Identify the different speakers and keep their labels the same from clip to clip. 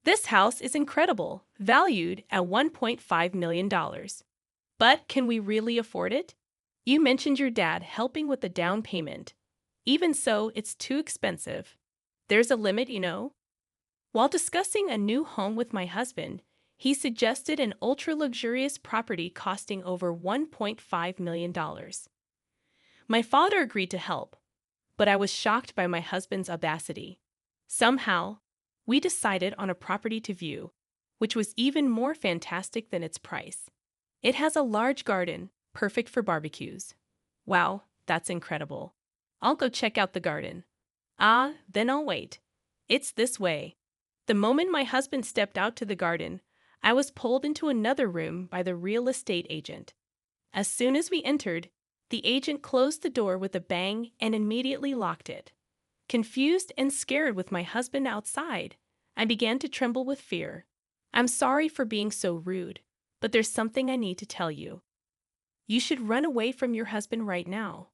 Speaker 1: This house is incredible, valued at $1.5 million. But can we really afford it? You mentioned your dad helping with the down payment. Even so, it's too expensive. There's a limit, you know? While discussing a new home with my husband, he suggested an ultra-luxurious property costing over $1.5 million. My father agreed to help, but I was shocked by my husband's audacity. Somehow, we decided on a property to view, which was even more fantastic than its price. It has a large garden, perfect for barbecues. Wow, that's incredible. I'll go check out the garden. Ah, then I'll wait. It's this way. The moment my husband stepped out to the garden, I was pulled into another room by the real estate agent. As soon as we entered, the agent closed the door with a bang and immediately locked it. Confused and scared with my husband outside, I began to tremble with fear. I'm sorry for being so rude, but there's something I need to tell you. You should run away from your husband right now.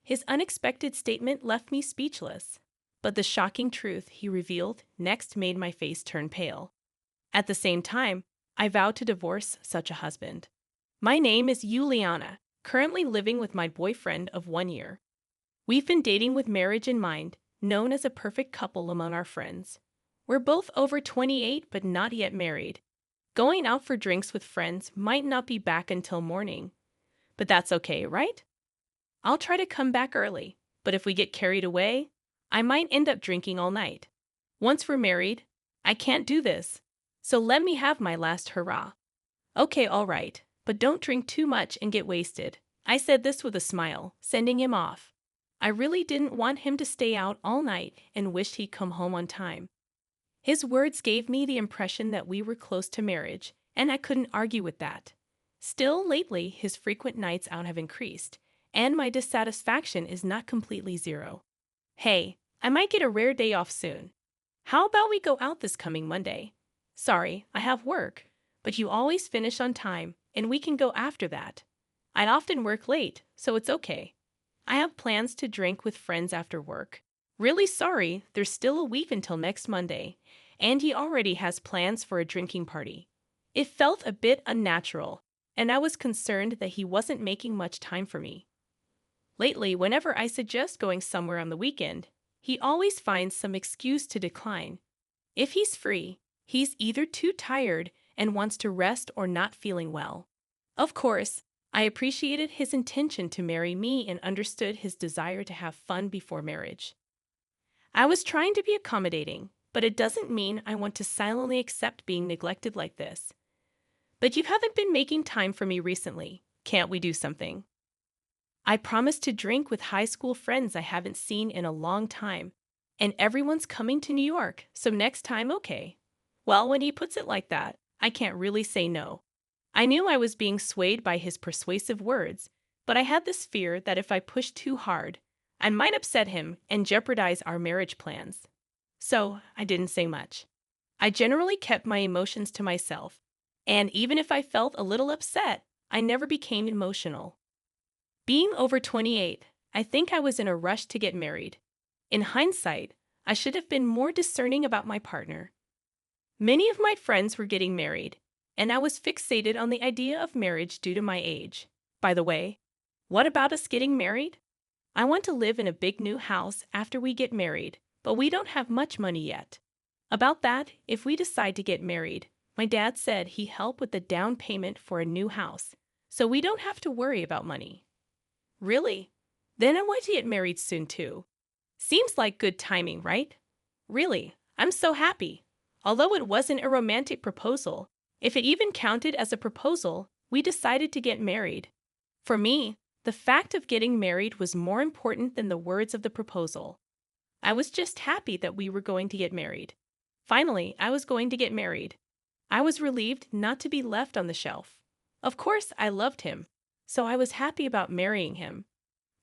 Speaker 1: His unexpected statement left me speechless, but the shocking truth he revealed next made my face turn pale. At the same time, I vowed to divorce such a husband. My name is Juliana, currently living with my boyfriend of 1 year. We've been dating with marriage in mind, known as a perfect couple among our friends. We're both over 28 but not yet married. Going out for drinks with friends might not be back until morning. But that's okay, right? I'll try to come back early, but if we get carried away, I might end up drinking all night. Once we're married, I can't do this, so let me have my last hurrah. Okay, all right, but don't drink too much and get wasted. I said this with a smile, sending him off. I really didn't want him to stay out all night and wished he'd come home on time. His words gave me the impression that we were close to marriage, and I couldn't argue with that. Still, lately, his frequent nights out have increased, and my dissatisfaction is not completely zero. Hey, I might get a rare day off soon. How about we go out this coming Monday? Sorry, I have work, but you always finish on time, and we can go after that. I'd often work late, so it's okay. I have plans to drink with friends after work. Really sorry, there's still a week until next Monday, and he already has plans for a drinking party. It felt a bit unnatural, and I was concerned that he wasn't making much time for me. Lately, whenever I suggest going somewhere on the weekend, he always finds some excuse to decline. If he's free, he's either too tired and wants to rest or not feeling well. Of course, I appreciated his intention to marry me and understood his desire to have fun before marriage. I was trying to be accommodating, but it doesn't mean I want to silently accept being neglected like this. But you haven't been making time for me recently. Can't we do something? I promised to drink with high school friends I haven't seen in a long time, and everyone's coming to New York, so next time, okay. Well, when he puts it like that, I can't really say no. I knew I was being swayed by his persuasive words, but I had this fear that if I pushed too hard, I might upset him and jeopardize our marriage plans. So I didn't say much. I generally kept my emotions to myself, and even if I felt a little upset, I never became emotional. Being over 28, I think I was in a rush to get married. In hindsight, I should have been more discerning about my partner. Many of my friends were getting married, and I was fixated on the idea of marriage due to my age. By the way, what about us getting married? I want to live in a big new house after we get married, but we don't have much money yet. About that, if we decide to get married, my dad said he'd help with the down payment for a new house, so we don't have to worry about money. Really? Then I want to get married soon too. Seems like good timing, right? Really, I'm so happy. Although it wasn't a romantic proposal, if it even counted as a proposal, we decided to get married. For me, the fact of getting married was more important than the words of the proposal. I was just happy that we were going to get married. Finally, I was going to get married. I was relieved not to be left on the shelf. Of course, I loved him, so I was happy about marrying him.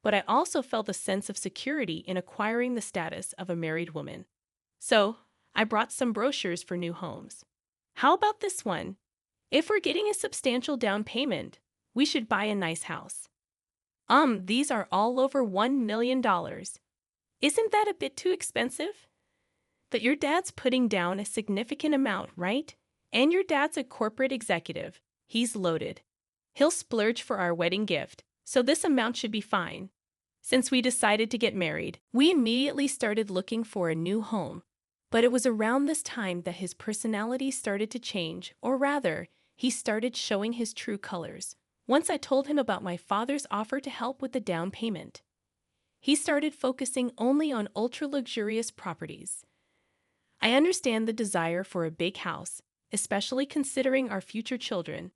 Speaker 1: But I also felt a sense of security in acquiring the status of a married woman. So, I brought some brochures for new homes. How about this one? If we're getting a substantial down payment, we should buy a nice house. These are all over $1 million. Isn't that a bit too expensive? But your dad's putting down a significant amount, right? And your dad's a corporate executive. He's loaded. He'll splurge for our wedding gift, so this amount should be fine. Since we decided to get married, we immediately started looking for a new home. But it was around this time that his personality started to change, or rather, he started showing his true colors. Once I told him about my father's offer to help with the down payment, he started focusing only on ultra-luxurious properties. I understand the desire for a big house, especially considering our future children.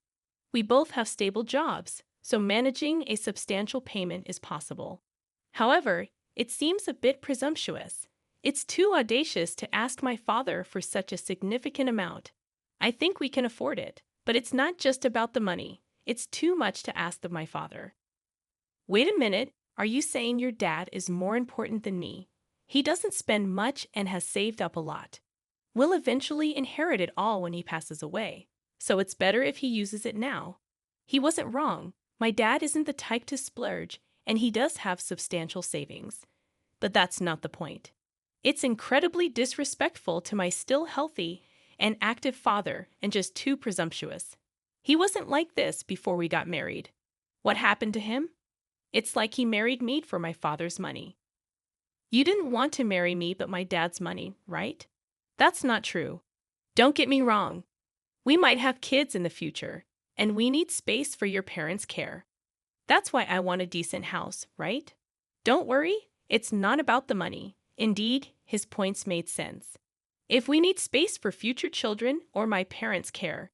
Speaker 1: We both have stable jobs, so managing a substantial payment is possible. However, it seems a bit presumptuous. It's too audacious to ask my father for such a significant amount. I think we can afford it, but it's not just about the money. It's too much to ask of my father. Wait a minute, are you saying your dad is more important than me? He doesn't spend much and has saved up a lot. We'll eventually inherit it all when he passes away, so it's better if he uses it now. He wasn't wrong. My dad isn't the type to splurge, and he does have substantial savings. But that's not the point. It's incredibly disrespectful to my still healthy and active father and just too presumptuous. He wasn't like this before we got married. What happened to him? It's like he married me for my father's money. You didn't want to marry me but my dad's money, right? That's not true. Don't get me wrong. We might have kids in the future, and we need space for your parents' care. That's why I want a decent house, right? Don't worry, it's not about the money. Indeed, his points made sense. If we need space for future children or my parents' care,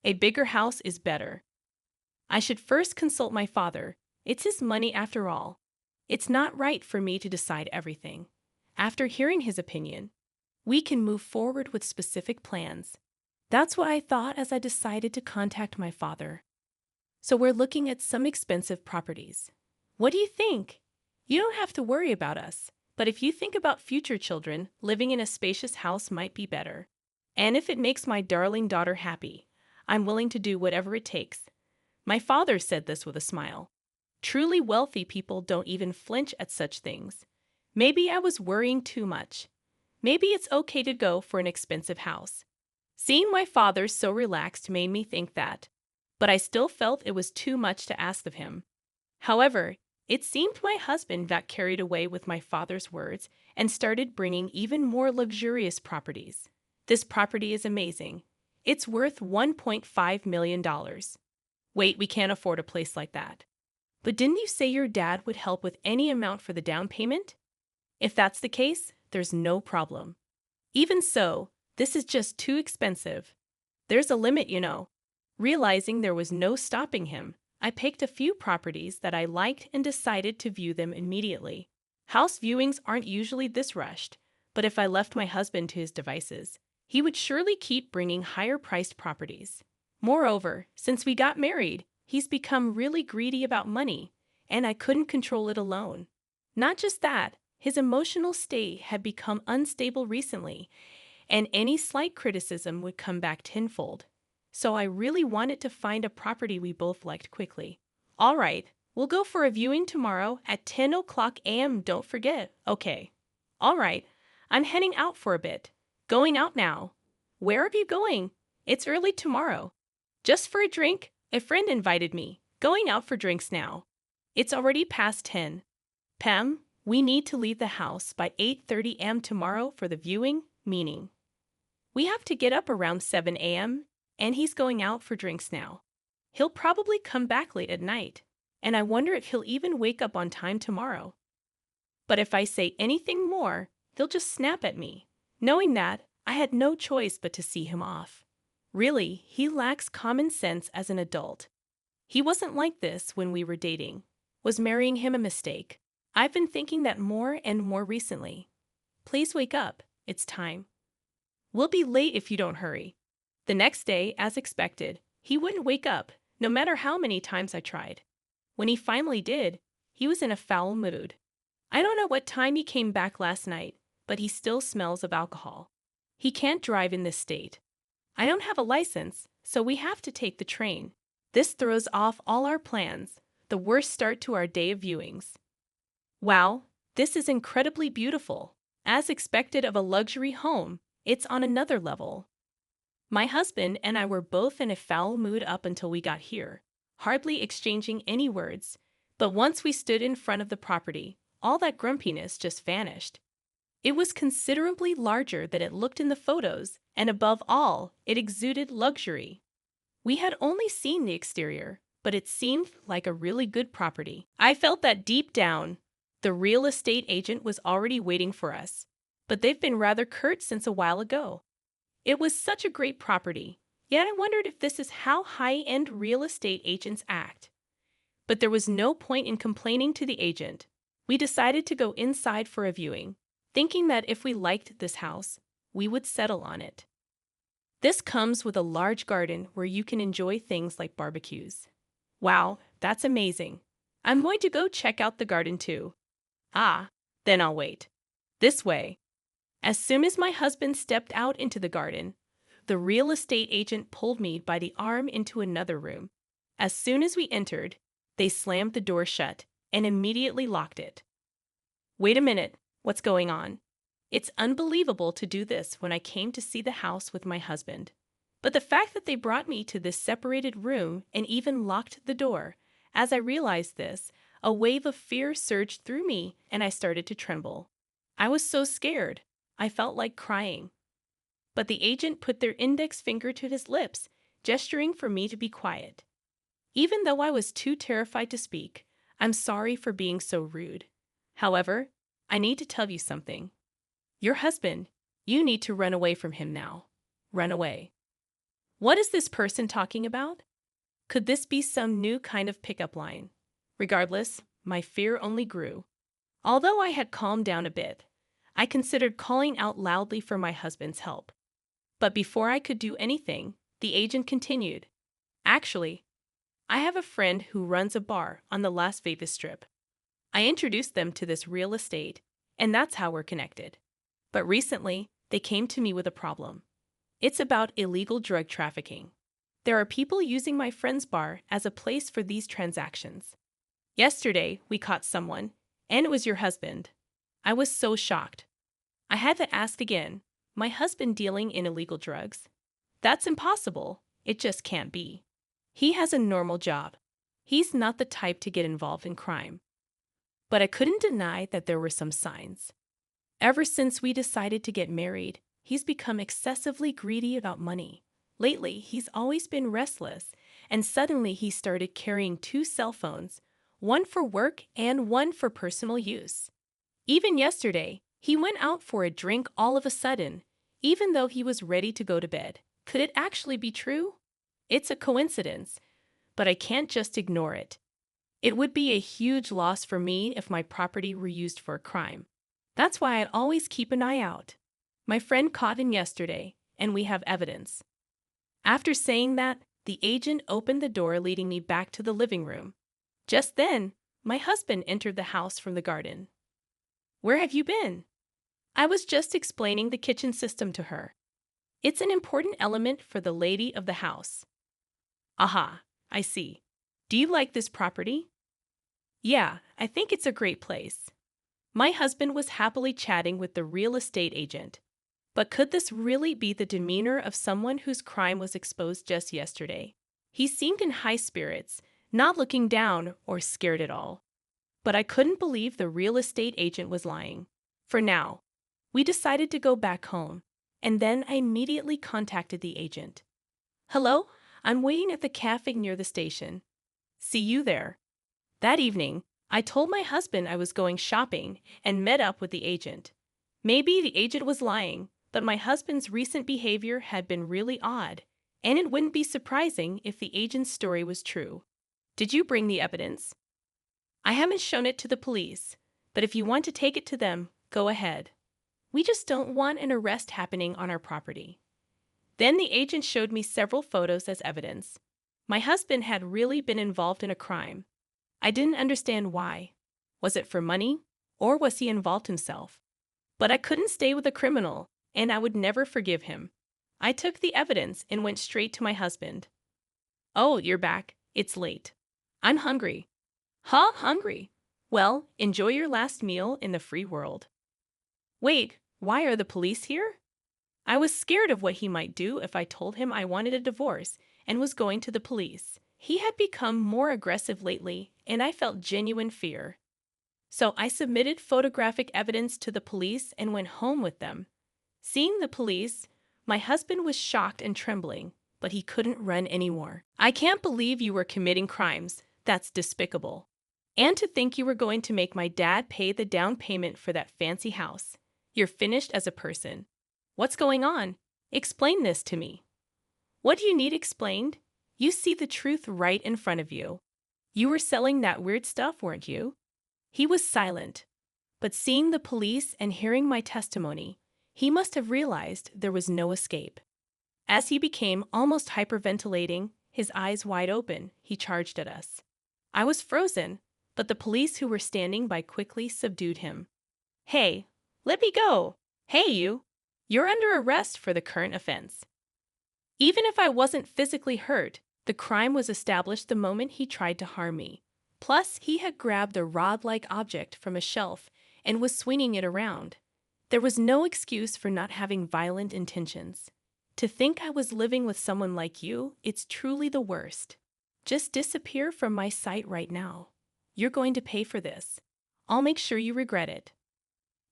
Speaker 1: a bigger house is better. I should first consult my father. It's his money after all. It's not right for me to decide everything. After hearing his opinion, we can move forward with specific plans. That's what I thought as I decided to contact my father. So we're looking at some expensive properties. What do you think? You don't have to worry about us, but if you think about future children, living in a spacious house might be better. And if it makes my darling daughter happy, I'm willing to do whatever it takes. My father said this with a smile. Truly wealthy people don't even flinch at such things. Maybe I was worrying too much. Maybe it's okay to go for an expensive house. Seeing my father so relaxed made me think that, but I still felt it was too much to ask of him. However, it seemed my husband got carried away with my father's words and started bringing even more luxurious properties. This property is amazing. It's worth $1.5 million. Wait, we can't afford a place like that. But didn't you say your dad would help with any amount for the down payment? If that's the case, there's no problem. Even so, this is just too expensive. There's a limit, you know. Realizing there was no stopping him, I picked a few properties that I liked and decided to view them immediately. House viewings aren't usually this rushed, but if I left my husband to his devices, he would surely keep bringing higher-priced properties. Moreover, since we got married, he's become really greedy about money, and I couldn't control it alone. Not just that, his emotional state had become unstable recently, and any slight criticism would come back tenfold. So I really wanted to find a property we both liked quickly. All right, we'll go for a viewing tomorrow at 10 o'clock a.m., don't forget. Okay. All right, I'm heading out for a bit. Going out now. Where are you going? It's early tomorrow. Just for a drink? A friend invited me. Going out for drinks now. It's already past 10. Pam, we need to leave the house by 8:30 a.m. tomorrow for the viewing, meaning we have to get up around 7 a.m., and he's going out for drinks now. He'll probably come back late at night, and I wonder if he'll even wake up on time tomorrow. But if I say anything more, he'll just snap at me. Knowing that, I had no choice but to see him off. Really, he lacks common sense as an adult. He wasn't like this when we were dating. Was marrying him a mistake? I've been thinking that more and more recently. Please wake up. It's time. We'll be late if you don't hurry. The next day, as expected, he wouldn't wake up, no matter how many times I tried. When he finally did, he was in a foul mood. I don't know what time he came back last night, but he still smells of alcohol. He can't drive in this state. I don't have a license, so we have to take the train. This throws off all our plans, the worst start to our day of viewings. Wow, this is incredibly beautiful. As expected of a luxury home, it's on another level. My husband and I were both in a foul mood up until we got here, hardly exchanging any words. But once we stood in front of the property, all that grumpiness just vanished. It was considerably larger than it looked in the photos, and above all, it exuded luxury. We had only seen the exterior, but it seemed like a really good property. I felt that deep down, the real estate agent was already waiting for us, but they've been rather curt since a while ago. It was such a great property, yet I wondered if this is how high-end real estate agents act. But there was no point in complaining to the agent. We decided to go inside for a viewing, thinking that if we liked this house, we would settle on it. This comes with a large garden where you can enjoy things like barbecues. Wow, that's amazing. I'm going to go check out the garden too. Ah, then I'll wait. This way. As soon as my husband stepped out into the garden, the real estate agent pulled me by the arm into another room. As soon as we entered, they slammed the door shut and immediately locked it. Wait a minute, what's going on? It's unbelievable to do this when I came to see the house with my husband. But the fact that they brought me to this separated room and even locked the door, as I realized this, a wave of fear surged through me and I started to tremble. I was so scared, I felt like crying. But the agent put their index finger to his lips, gesturing for me to be quiet. Even though I was too terrified to speak, I'm sorry for being so rude. However, I need to tell you something. Your husband, you need to run away from him now. Run away. What is this person talking about? Could this be some new kind of pickup line? Regardless, my fear only grew. Although I had calmed down a bit, I considered calling out loudly for my husband's help. But before I could do anything, the agent continued. Actually, I have a friend who runs a bar on the Las Vegas Strip. I introduced them to this real estate, and that's how we're connected. But recently, they came to me with a problem. It's about illegal drug trafficking. There are people using my friend's bar as a place for these transactions. Yesterday, we caught someone, and it was your husband. I was so shocked. I had to ask again, my husband dealing in illegal drugs? That's impossible. It just can't be. He has a normal job. He's not the type to get involved in crime. But I couldn't deny that there were some signs. Ever since we decided to get married, he's become excessively greedy about money. Lately, he's always been restless, and suddenly he started carrying 2 cell phones, one for work and one for personal use. Even yesterday, he went out for a drink all of a sudden, even though he was ready to go to bed. Could it actually be true? It's a coincidence, but I can't just ignore it. It would be a huge loss for me if my property were used for a crime. That's why I'd always keep an eye out. My friend caught him yesterday, and we have evidence. After saying that, the agent opened the door leading me back to the living room. Just then, my husband entered the house from the garden. Where have you been? I was just explaining the kitchen system to her. It's an important element for the lady of the house. Aha, I see. Do you like this property? Yeah, I think it's a great place. My husband was happily chatting with the real estate agent. But could this really be the demeanor of someone whose crime was exposed just yesterday? He seemed in high spirits, not looking down or scared at all. But I couldn't believe the real estate agent was lying. For now, we decided to go back home, and then I immediately contacted the agent. Hello, I'm waiting at the cafe near the station. See you there. That evening, I told my husband I was going shopping and met up with the agent. Maybe the agent was lying, but my husband's recent behavior had been really odd, and it wouldn't be surprising if the agent's story was true. Did you bring the evidence? I haven't shown it to the police, but if you want to take it to them, go ahead. We just don't want an arrest happening on our property. Then the agent showed me several photos as evidence. My husband had really been involved in a crime. I didn't understand why. Was it for money, or was he involved himself? But I couldn't stay with a criminal, and I would never forgive him. I took the evidence and went straight to my husband. Oh, you're back. It's late. I'm hungry. Huh? Hungry? Well, enjoy your last meal in the free world. Wait, why are the police here? I was scared of what he might do if I told him I wanted a divorce and was going to the police. He had become more aggressive lately, and I felt genuine fear. So I submitted photographic evidence to the police and went home with them. Seeing the police, my husband was shocked and trembling, but he couldn't run anymore. I can't believe you were committing crimes. That's despicable. And to think you were going to make my dad pay the down payment for that fancy house. You're finished as a person. What's going on? Explain this to me. What do you need explained? You see the truth right in front of you. You were selling that weird stuff, weren't you? He was silent, but seeing the police and hearing my testimony, he must have realized there was no escape. As he became almost hyperventilating, his eyes wide open, he charged at us. I was frozen, but the police who were standing by quickly subdued him. Hey, let me go! Hey, you! You're under arrest for the current offense. Even if I wasn't physically hurt, the crime was established the moment he tried to harm me. Plus, he had grabbed a rod-like object from a shelf and was swinging it around. There was no excuse for not having violent intentions. To think I was living with someone like you, it's truly the worst. Just disappear from my sight right now. You're going to pay for this. I'll make sure you regret it.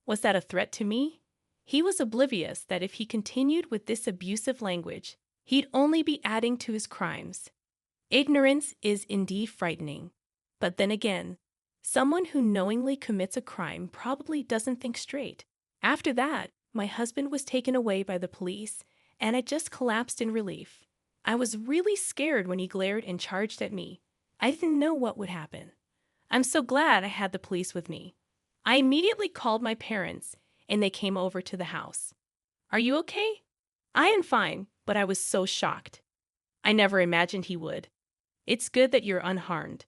Speaker 1: Was that a threat to me? He was oblivious that if he continued with this abusive language, he'd only be adding to his crimes. Ignorance is indeed frightening. But then again, someone who knowingly commits a crime probably doesn't think straight. After that, my husband was taken away by the police, and I just collapsed in relief. I was really scared when he glared and charged at me. I didn't know what would happen. I'm so glad I had the police with me. I immediately called my parents, and they came over to the house. Are you okay? I am fine, but I was so shocked. I never imagined he would. It's good that you're unharmed.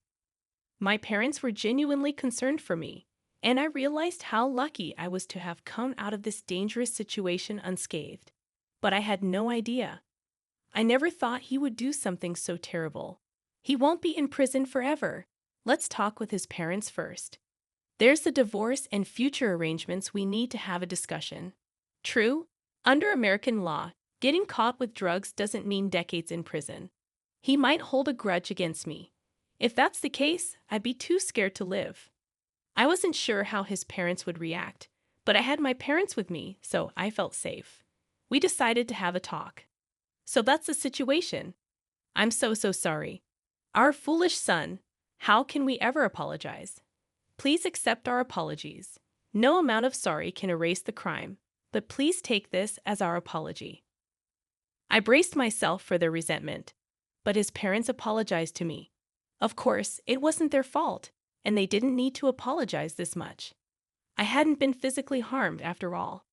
Speaker 1: My parents were genuinely concerned for me, and I realized how lucky I was to have come out of this dangerous situation unscathed. But I had no idea. I never thought he would do something so terrible. He won't be in prison forever. Let's talk with his parents first. There's the divorce and future arrangements we need to have a discussion. True, under American law, getting caught with drugs doesn't mean decades in prison. He might hold a grudge against me. If that's the case, I'd be too scared to live. I wasn't sure how his parents would react, but I had my parents with me, so I felt safe. We decided to have a talk. So that's the situation. I'm so sorry. Our foolish son. How can we ever apologize? Please accept our apologies. No amount of sorry can erase the crime, but please take this as our apology. I braced myself for their resentment, but his parents apologized to me. Of course, it wasn't their fault, and they didn't need to apologize this much. I hadn't been physically harmed after all.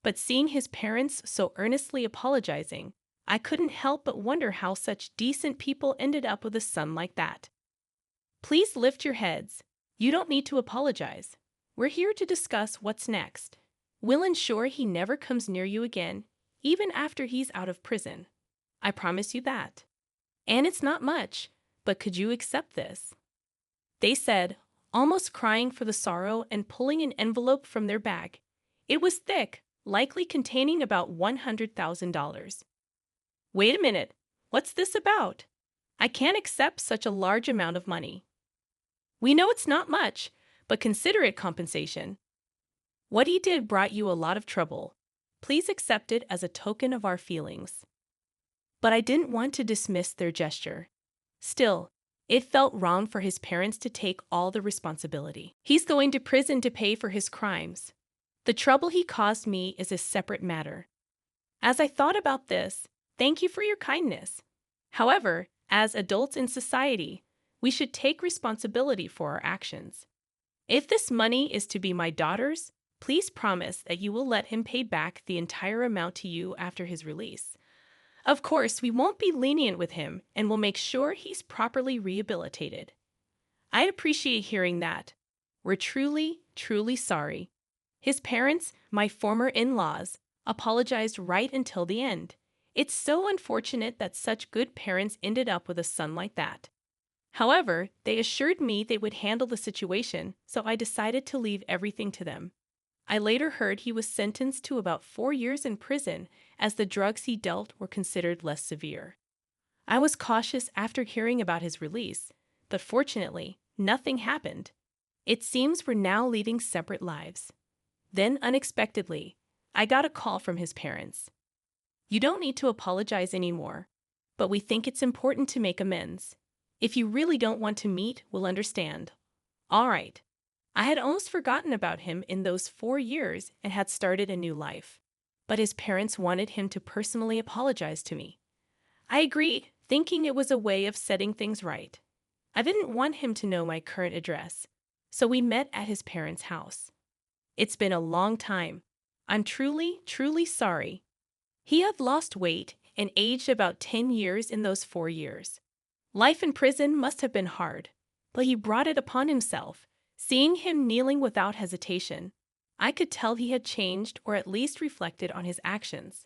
Speaker 1: But seeing his parents so earnestly apologizing, I couldn't help but wonder how such decent people ended up with a son like that. Please lift your heads. You don't need to apologize. We're here to discuss what's next. We'll ensure he never comes near you again, even after he's out of prison. I promise you that. And it's not much, but could you accept this? They said, almost crying for the sorrow and pulling an envelope from their bag. It was thick, likely containing about $100,000. Wait a minute, what's this about? I can't accept such a large amount of money. We know it's not much, but consider it compensation. What he did brought you a lot of trouble. Please accept it as a token of our feelings. But I didn't want to dismiss their gesture. Still, it felt wrong for his parents to take all the responsibility. He's going to prison to pay for his crimes. The trouble he caused me is a separate matter. As I thought about this, thank you for your kindness. However, as adults in society, we should take responsibility for our actions. If this money is to be my daughter's, please promise that you will let him pay back the entire amount to you after his release. Of course, we won't be lenient with him and will make sure he's properly rehabilitated. I'd appreciate hearing that. We're truly sorry. His parents, my former in-laws, apologized right until the end. It's so unfortunate that such good parents ended up with a son like that. However, they assured me they would handle the situation, so I decided to leave everything to them. I later heard he was sentenced to about 4 years in prison as the drugs he dealt were considered less severe. I was cautious after hearing about his release, but fortunately, nothing happened. It seems we're now leading separate lives. Then, unexpectedly, I got a call from his parents. You don't need to apologize anymore, but we think it's important to make amends. If you really don't want to meet, we'll understand. All right. I had almost forgotten about him in those 4 years and had started a new life. But his parents wanted him to personally apologize to me. I agreed, thinking it was a way of setting things right. I didn't want him to know my current address, so we met at his parents' house. It's been a long time. I'm truly, truly sorry. He had lost weight and aged about 10 years in those 4 years. Life in prison must have been hard, but he brought it upon himself. Seeing him kneeling without hesitation, I could tell he had changed or at least reflected on his actions.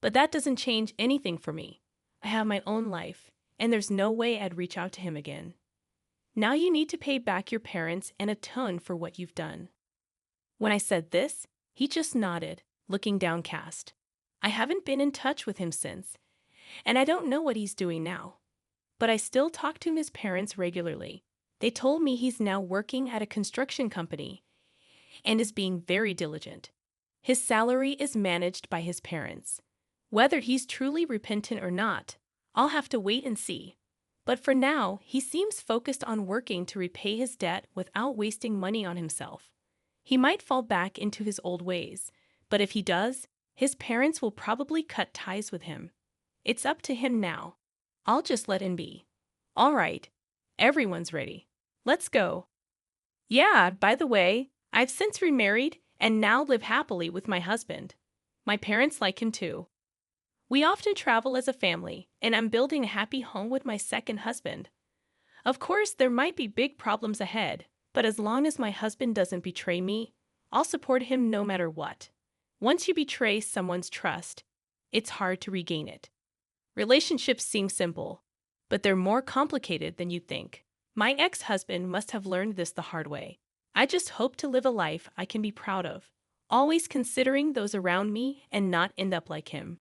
Speaker 1: But that doesn't change anything for me. I have my own life, and there's no way I'd reach out to him again. Now you need to pay back your parents and atone for what you've done. When I said this, he just nodded, looking downcast. I haven't been in touch with him since, and I don't know what he's doing now. But I still talk to his parents regularly. They told me he's now working at a construction company and is being very diligent. His salary is managed by his parents. Whether he's truly repentant or not, I'll have to wait and see. But for now, he seems focused on working to repay his debt without wasting money on himself. He might fall back into his old ways, but if he does, his parents will probably cut ties with him. It's up to him now. I'll just let him be. All right, everyone's ready. Let's go. Yeah, by the way, I've since remarried and now live happily with my husband. My parents like him too. We often travel as a family, and I'm building a happy home with my second husband. Of course, there might be big problems ahead, but as long as my husband doesn't betray me, I'll support him no matter what. Once you betray someone's trust, it's hard to regain it. Relationships seem simple, but they're more complicated than you think. My ex-husband must have learned this the hard way. I just hope to live a life I can be proud of, always considering those around me and not end up like him.